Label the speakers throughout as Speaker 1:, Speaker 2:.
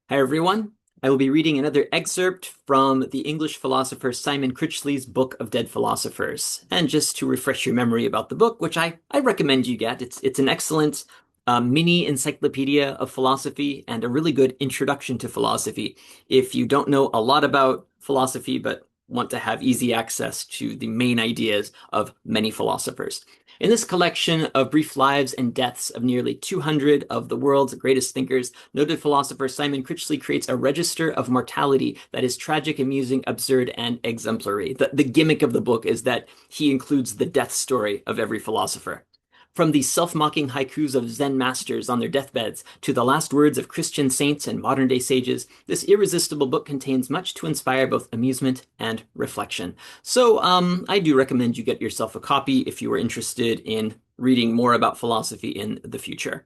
Speaker 1: Hi, everyone. I will be reading another excerpt from the English philosopher Simon Critchley's Book of Dead Philosophers. And just to refresh your memory about the book, which I recommend you get, it's an excellent mini encyclopedia of philosophy and a really good introduction to philosophy if you don't know a lot about philosophy but want to have easy access to the main ideas of many philosophers. In this collection of brief lives and deaths of nearly 200 of the world's greatest thinkers, noted philosopher Simon Critchley creates a register of mortality that is tragic, amusing, absurd, and exemplary. The gimmick of the book is that he includes the death story of every philosopher. From the self-mocking haikus of Zen masters on their deathbeds to the last words of Christian saints and modern-day sages, this irresistible book contains much to inspire both amusement and reflection. So I do recommend you get yourself a copy if you are interested in reading more about philosophy in the future.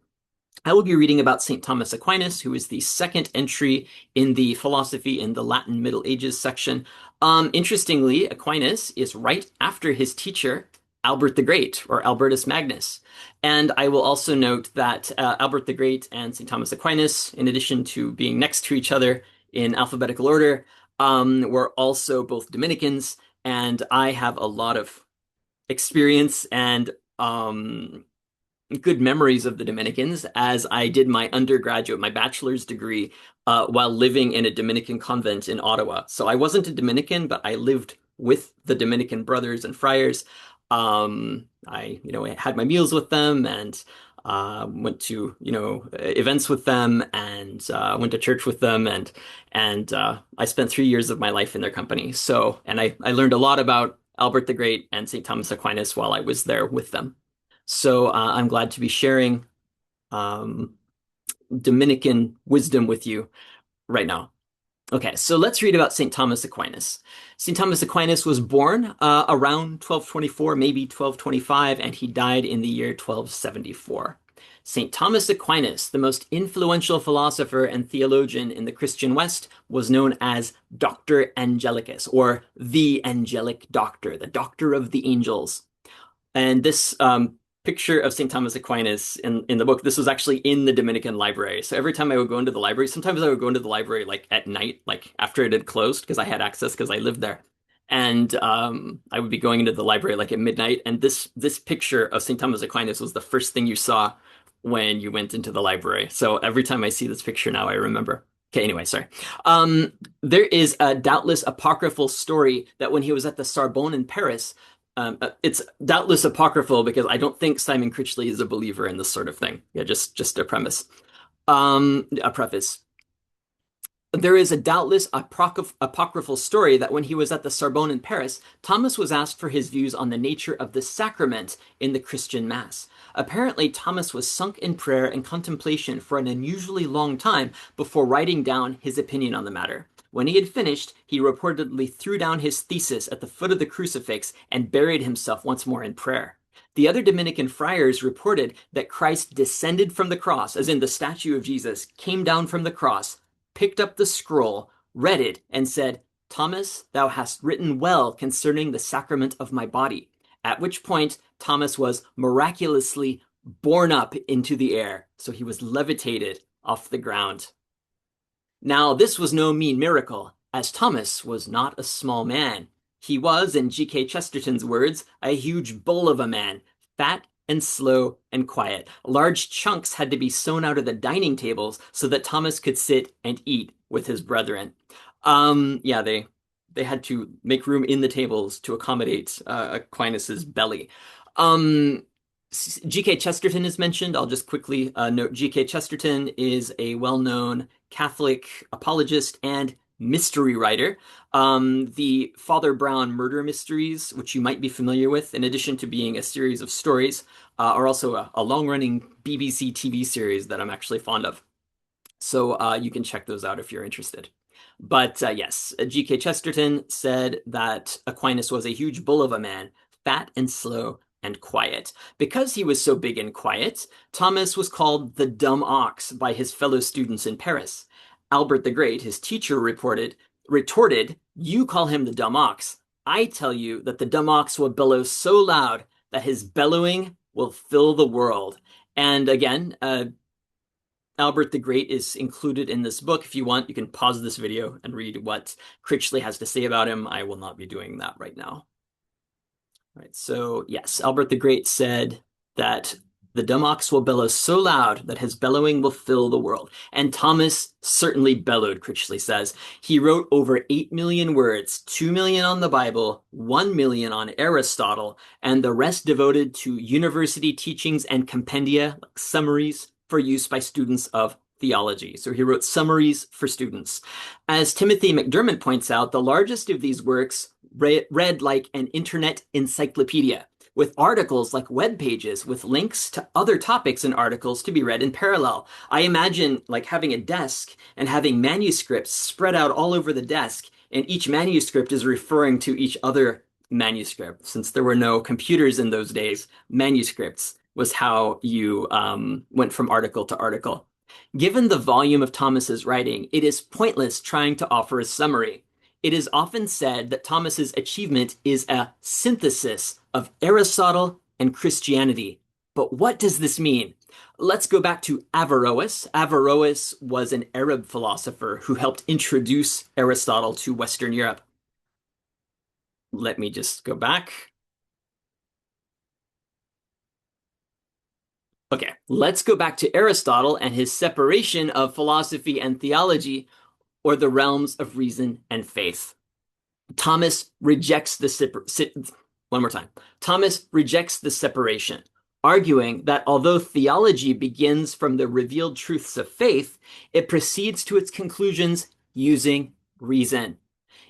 Speaker 1: I will be reading about St. Thomas Aquinas, who is the second entry in the philosophy in the Latin Middle Ages section. Interestingly, Aquinas is right after his teacher, Albert the Great, or Albertus Magnus. And I will also note that Albert the Great and St. Thomas Aquinas, in addition to being next to each other in alphabetical order, were also both Dominicans, and I have a lot of experience and good memories of the Dominicans as I did my undergraduate, my bachelor's degree, while living in a Dominican convent in Ottawa. So I wasn't a Dominican, but I lived with the Dominican brothers and friars. I had my meals with them and went to, events with them and went to church with them and I spent 3 years of my life in their company. So, and I learned a lot about Albert the Great and St. Thomas Aquinas while I was there with them. So I'm glad to be sharing um, Dominican wisdom with you right now. Okay, so let's read about St. Thomas Aquinas. St. Thomas Aquinas was born around 1224, maybe 1225, and he died in the year 1274. St. Thomas Aquinas, the most influential philosopher and theologian in the Christian West, was known as Dr. Angelicus, or the angelic doctor, the doctor of the angels. And this picture of St. Thomas Aquinas in the book, this was actually in the Dominican library. So every time I would go into the library, sometimes I would go into the library like at night, like after it had closed, because I had access because I lived there. And I would be going into the library like at midnight. And this picture of St. Thomas Aquinas was the first thing you saw when you went into the library. So every time I see this picture now, I remember. Okay, anyway, sorry. There is a doubtless apocryphal story that when he was at the Sorbonne in Paris, it's doubtless apocryphal because I don't think Simon Critchley is a believer in this sort of thing. Yeah, just a premise. A preface. There is a doubtless apocryphal story that when he was at the Sorbonne in Paris, Thomas was asked for his views on the nature of the sacrament in the Christian Mass. Apparently, Thomas was sunk in prayer and contemplation for an unusually long time before writing down his opinion on the matter. When he had finished, he reportedly threw down his thesis at the foot of the crucifix and buried himself once more in prayer. The other Dominican friars reported that Christ descended from the cross, as in the statue of Jesus came down from the cross, picked up the scroll, read it, and said, Thomas, thou hast written well concerning the sacrament of my body. At which point, Thomas was miraculously borne up into the air, so he was levitated off the ground. Now, this was no mean miracle, as Thomas was not a small man. He was, in G.K. Chesterton's words, a huge bull of a man, fat and slow and quiet. Large chunks had to be sewn out of the dining tables so that Thomas could sit and eat with his brethren. Yeah, they had to make room in the tables to accommodate Aquinas's belly. G.K. Chesterton is mentioned. I'll just quickly note G.K. Chesterton is a well-known Catholic apologist and mystery writer. The Father Brown murder mysteries, which you might be familiar with, in addition to being a series of stories, are also a long-running BBC TV series that I'm actually fond of. So you can check those out if you're interested. But yes, G.K. Chesterton said that Aquinas was a huge bull of a man, fat and slow and quiet. Because he was so big and quiet, Thomas was called the dumb ox by his fellow students in Paris. Albert the Great, his teacher, retorted, you call him the dumb ox. I tell you that the dumb ox will bellow so loud that his bellowing will fill the world. And again, Albert the Great is included in this book. If you want, you can pause this video and read what Critchley has to say about him. I will not be doing that right now. All right, so yes, Albert the Great said that the dumb ox will bellow so loud that his bellowing will fill the world. And Thomas certainly bellowed, Critchley says. He wrote over 8 million words, 2 million on the Bible, 1 million on Aristotle, and the rest devoted to university teachings and compendia, like summaries, for use by students of theology. So he wrote summaries for students. As Timothy McDermott points out, the largest of these works read like an internet encyclopedia, with articles like web pages with links to other topics and articles to be read in parallel. I imagine like having a desk and having manuscripts spread out all over the desk, and each manuscript is referring to each other manuscript. Since there were no computers in those days, manuscripts was how you went from article to article. Given the volume of Thomas's writing, it is pointless trying to offer a summary. It is often said that Thomas's achievement is a synthesis of Aristotle and Christianity. But what does this mean? Let's go back to Averroes. Averroes was an Arab philosopher who helped introduce Aristotle to Western Europe. Let me just go back. Okay, let's go back to Aristotle and his separation of philosophy and theology, or the realms of reason and faith. Thomas rejects the one more time. Thomas rejects the separation, arguing that although theology begins from the revealed truths of faith, it proceeds to its conclusions using reason.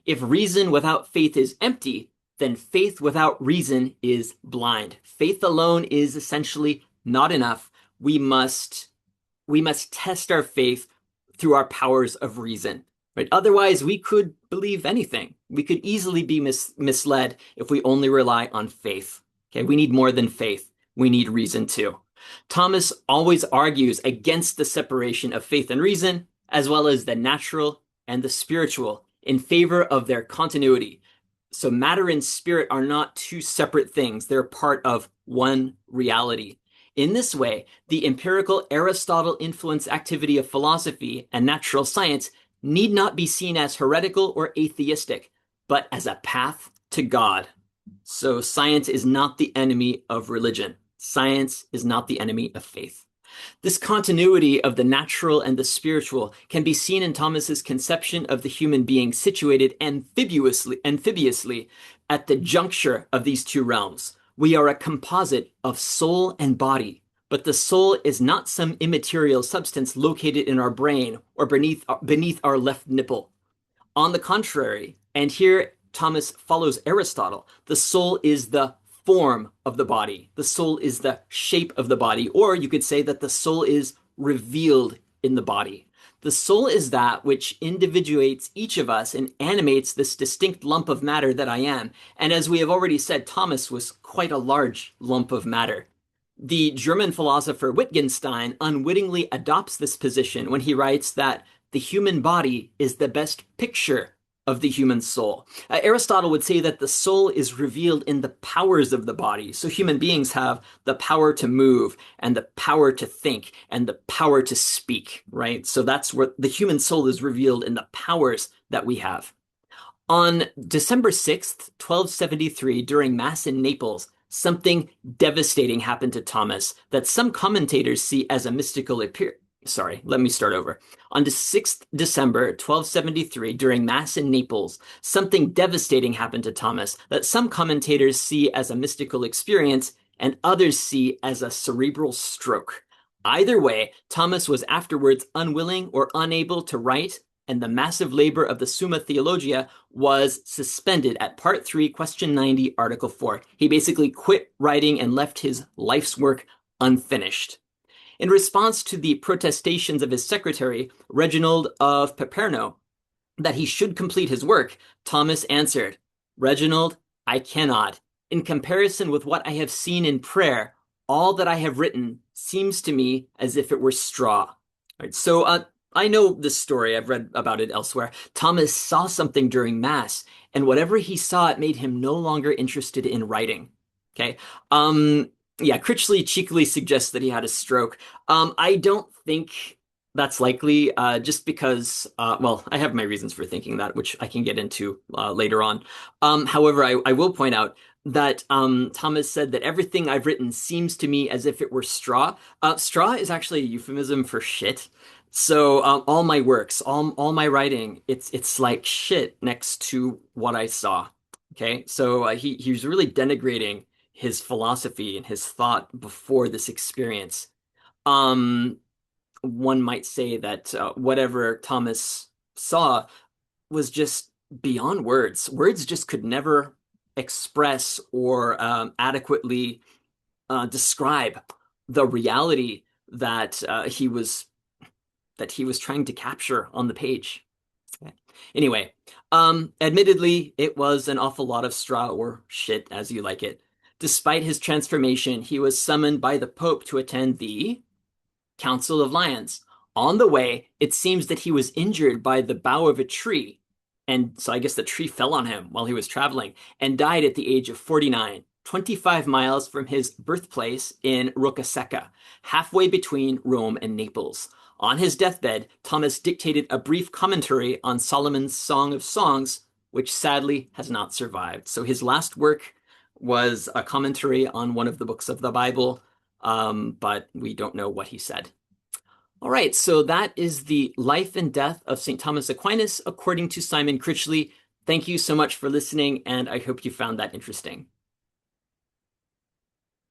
Speaker 1: If reason without faith is empty, then faith without reason is blind. Faith alone is essentially not enough. We must test our faith through our powers of reason, right? Otherwise, we could believe anything. We could easily be misled if we only rely on faith. Okay, we need more than faith. We need reason too. Thomas always argues against the separation of faith and reason, as well as the natural and the spiritual, in favor of their continuity. So matter and spirit are not two separate things. They're part of one reality. In this way, the empirical Aristotle-influenced activity of philosophy and natural science need not be seen as heretical or atheistic, but as a path to God. So science is not the enemy of religion. Science is not the enemy of faith. This continuity of the natural and the spiritual can be seen in Thomas's conception of the human being situated amphibiously at the juncture of these two realms. We are a composite of soul and body, but the soul is not some immaterial substance located in our brain or beneath our left nipple. On the contrary, and here Thomas follows Aristotle, the soul is the form of the body. The soul is the shape of the body, or you could say that the soul is revealed in the body. The soul is that which individuates each of us and animates this distinct lump of matter that I am. And as we have already said, Thomas was quite a large lump of matter. The German philosopher Wittgenstein unwittingly adopts this position when he writes that the human body is the best picture of the human soul. Aristotle would say that the soul is revealed in the powers of the body. So human beings have the power to move and the power to think and the power to speak, right? So that's where the human soul is revealed in the powers that we have. On December 6th, 1273, during Mass in Naples, something devastating happened to Thomas that some commentators see as a mystical appearance. Sorry, let me start over. On the 6th December 1273, during Mass in Naples, something devastating happened to Thomas that some commentators see as a mystical experience and others see as a cerebral stroke. Either way, Thomas was afterwards unwilling or unable to write, and the massive labor of the Summa Theologia was suspended at Part 3, Question 90, Article 4. He basically quit writing and left his life's work unfinished. In response to the protestations of his secretary, Reginald of Piperno, that he should complete his work, Thomas answered, "Reginald, I cannot. In comparison with what I have seen in prayer, all that I have written seems to me as if it were straw." All right, so I know this story. I've read about it elsewhere. Thomas saw something during Mass, and whatever he saw, it made him no longer interested in writing. Okay. Yeah, Critchley cheekily suggests that he had a stroke. I don't think That's likely, just because, well, I have my reasons for thinking that, which I can get into later on. However, I will point out that Thomas said that everything I've written seems to me as if it were straw. Straw is actually a euphemism for shit. So all my works, all my writing, it's like shit next to what I saw. Okay, so he was really denigrating his philosophy and his thought before this experience. Um, One might say that whatever Thomas saw was just beyond words. Words just could never express or adequately describe the reality that he was trying to capture on the page. Okay. Anyway, admittedly, it was an awful lot of straw or shit, as you like it. Despite his transformation, he was summoned by the Pope to attend the Council of Lions. On the way, it seems that he was injured by the bough of a tree. And so I guess the tree fell on him while he was traveling and died at the age of 49, 25 miles from his birthplace in Roccasecca, halfway between Rome and Naples. On his deathbed, Thomas dictated a brief commentary on Solomon's Song of Songs, which sadly has not survived. So his last work was a commentary on one of the books of the Bible, but we don't know what he said. All right, so that is the life and death of St. Thomas Aquinas, according to Simon Critchley. Thank you so much for listening, and I hope you found that interesting.